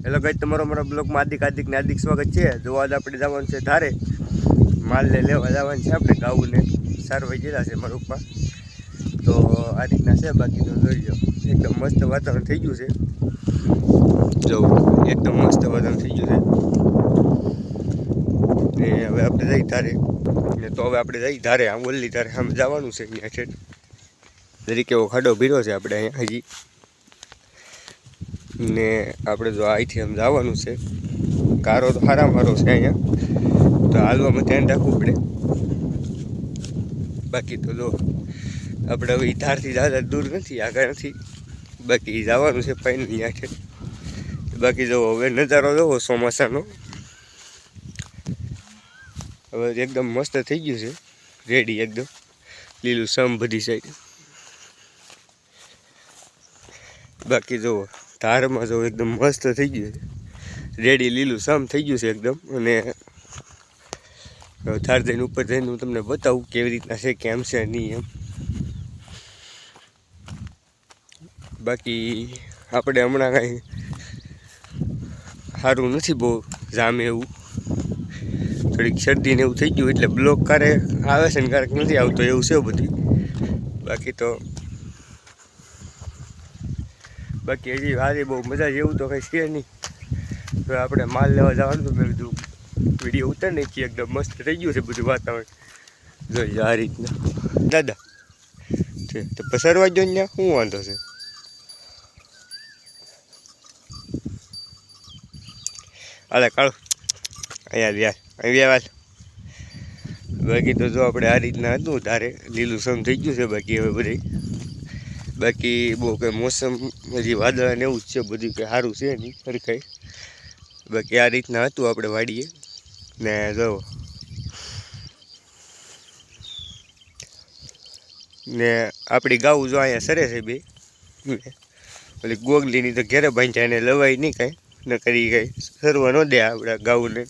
Hello guys, તમારો મારા બ્લોગમાં હાર્દિક સ્વાગત છે। જો આજ આપણે જવાનું છે ધારે, માલને લેવા જવાનું છે આપણે ગાઉને સારવાઈ ગયેલા છે મારા પપ્પા। તો આ રીતના છે, બાકી તો જોઈ લો એકદમ મસ્ત વાતાવરણ થઈ ગયું છે। જો એકદમ મસ્ત વાતાવરણ થઈ ગયું છે ને હવે આપણે જઈ ધારે ને તો હવે આપણે જઈ ધારે આમ ઓલી ધારે આમ જવાનું છે। અહીંયા છે તરીકે એવો ખાડો ભીરો છે આપણે અહીંયા હજી ને આપણે જો અહીંથી આમ જવાનું છે। કારો તો સારા મારો છે અહીંયા, તો હાલવામાં ધ્યાન રાખવું પડે। બાકી તો જો આપણે હવે ધારથી જ્યાદા દૂર નથી, આગળ નથી, બાકી જવાનું છે ફાઇનલ ત્યાં છે। બાકી જો હવે નજારો જોવો ચોમાસાનો, હવે એકદમ મસ્ત થઈ ગયું છે, રેડી એકદમ લીલું સમ બધી સાઈડ। બાકી જુઓ ધારમાં જો એકદમ મસ્ત થઈ ગયું છે, રેડી લીલું સમ થઈ ગયું છે એકદમ। અને ધાર જઈને ઉપર જઈને હું તમને બતાવું કેવી રીતના છે, કેમ છે નહીં એમ। બાકી આપણે હમણાં કાંઈ સારું નથી બહુ જામે એવું, થોડીક શરદીને એવું થઈ ગયું એટલે બ્લોક ક્યારેક આવે છે ને ક્યારેક નથી આવતો એવું છે બધું। બાકી હજી આજે બહુ મજા જેવું તો કંઈ છે નહીં। તો આપણે માલ લેવા જવાનું તો મેં કીધું વિડીયો ઉતાર નાખીએ, એકદમ મસ્ત થઈ ગયું છે બધું વાતાવરણ જોઈ આ રીતના। દાદા છે તો પસરવા જો ને શું વાંધો છે? હાલે કાળો અહીંયા યાર અહીંયા વાત। બાકી તો જો આપણે આ રીતના હતું તારે લીલું સમ થઈ ગયું છે। બાકી હવે બધી બાકી બહુ કંઈ મોસમ હજી વાદળા ને એવું જ છે, બધું કંઈ સારું છે નહીં સરખાઈ। બાકી આ રીતના હતું આપણે વાડીએ ને જો ને આપણી ગાઉ જો અહીંયા સરે છે બે, ઓલી ગોગલીની તો ઘેરે બાંધ્યા, એને લવાય નહીં કાંઈ ન કરી કાંઈ સરવા ન દે આપણા ગાઉને।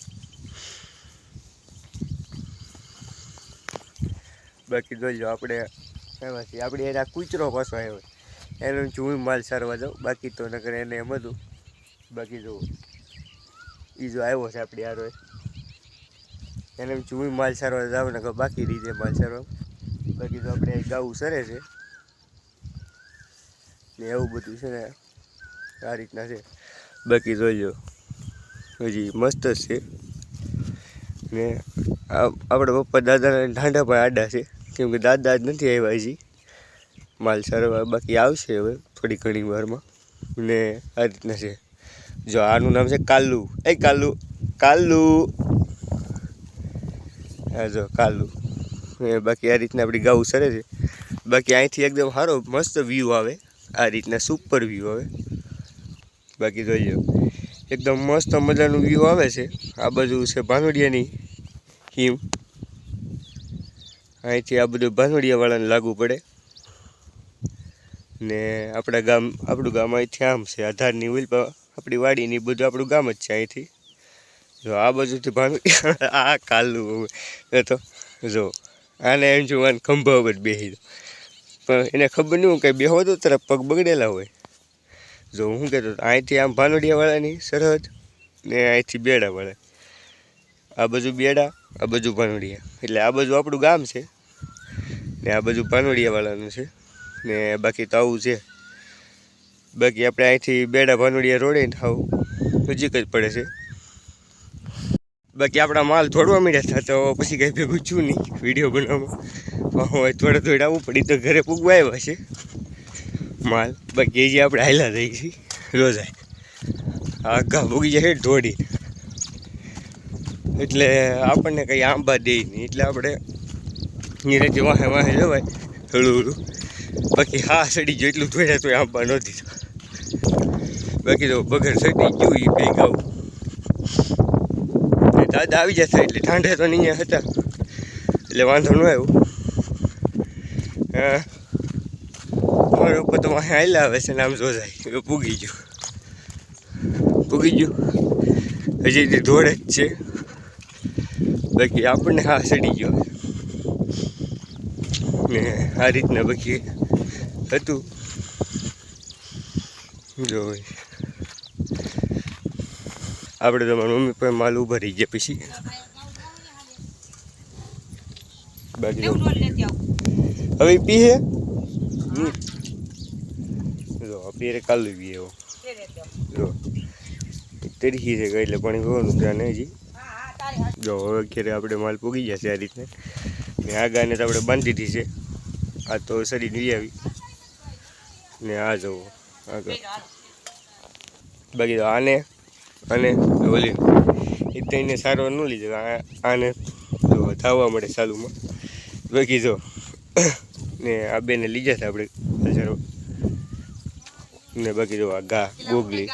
બાકી જોઈ લો આપણે એમાં છીએ, આપણે એના કૂચરો પાછો આવ્યો એનો હું માલ સારવા જાઉં, બાકી તો નકર એને એમ હતું। બાકી જો એ જો આવ્યો છે આપણી હારો એને હું માલ સારવા જાઉં ને બાકી રીતે માલ સારવા। બાકી તો આપણે ગાઉ સરે છે ને એવું બધું છે ને આ રીતના છે। બાકી જોઈ લો હજી મસ્ત જ છે ને આપણા પપ્પા દાદાના ઢાંઢા પણ આડા છે, કેમ કે દાદા જ નથી આવ્યા હજી માલ સારવા, બાકી આવશે હવે થોડી ઘણી વારમાં ને આ રીતના છે। જો આનું નામ છે કાલુ, એ કાલુ કાલુ, હા જો કાલુ। બાકી આ રીતના આપણી ગાઉ સરે છે। બાકી અહીંથી એકદમ સારો મસ્ત વ્યૂ આવે, આ રીતના સુપર વ્યૂ આવે। બાકી જોઈએ એકદમ મસ્ત મજાનું વ્યૂ આવે છે। આ બાજુ છે ભાનોડિયાની હિમ, અહીંથી આ બધું ભાનોડિયાવાળાને લાગુ પડે ને આપણું ગામ અહીંથી આમ છે, આધારની ઉલ આપણી વાડીની બધું આપણું ગામ જ છે અહીંથી। જો આ બાજુથી ભાનોડિયા આ કાલું તો જો આને એમ જોવાનું ખંભા ઉપર બેસી દો, પણ એને ખબર નહીં હું કંઈ બેહો તો તરફ પગ બગડેલા હોય। જો હું કહેતો અહીંથી આમ ભાનોડિયાવાળાની સરહદ ને અહીંથી બેડાવાળા, આ બાજુ બેડા આ બાજુ ભાનોડિયા, એટલે આ બાજુ આપણું ગામ છે ને આ બાજુ ભાનોડિયાવાળાનું છે ને બાકી તો આવું છે। બાકી આપણે અહીંથી બેડા ભાનોડિયા રોડે આવું નજીક જ પડે છે। બાકી આપણા માલ થોડવા મળ્યા હતા તો પછી કંઈ ભેગું છું નહીં વિડીયો બનાવવામાં, હવે થોડે આવવું પડી તો ઘરે પૂગવા આવ્યા છે માલ। બાકી એ જે આપણે હાયલા થઈ છીએ રોજાય આખા ભૂગી જાય ઢોળી, એટલે આપણને કંઈ આંબા દે નહીં, એટલે આપણે નીરેથી વાહે વાહે જવાય હળું। બાકી હા સડી ગયો એટલું ધોયા તો આંબા નહોતી, બાકી તો બગર સડી ગયું એ બે ગાઉ દાદા આવી જતા એટલે ઠાંડે તો નહીં હતા એટલે વાંધો ન આવ્યો। હા મારા ઉપર તો વાહે હાલ્યા આવે છે ને આમ જોજાય પૂગી ગયું હજી તે ધોળે જ છે। બાકી આપણને હા સડી ગયો ને આ રીતના બાકી હતું। જો આપણે તો મારી મમ્મી પણ માલ ઊભા રહી ગયા પછી બાકી તો હવે પીએ જો અત્યારે કાલે પીએ એવો જો તરીકી છે એટલે પાણી પીવાનું ત્યાં નહીં હજી જો હવે ક્યારે આપણે માલ પૂગી જશે આ રીતે ને આ ગાયને તો આપણે બાંધી દીધી છે આ તો શરીર લઈ આવી ને આ જવો આગળ બાકી તો આને અને ઓલી એ તઈને સારવાર ન લીધો આને જો ધાવવા મળે ચાલુમાં બાકી જો ને આ બેને લીધા હતા આપણે ને બાકી જો આ ગા ગોગલી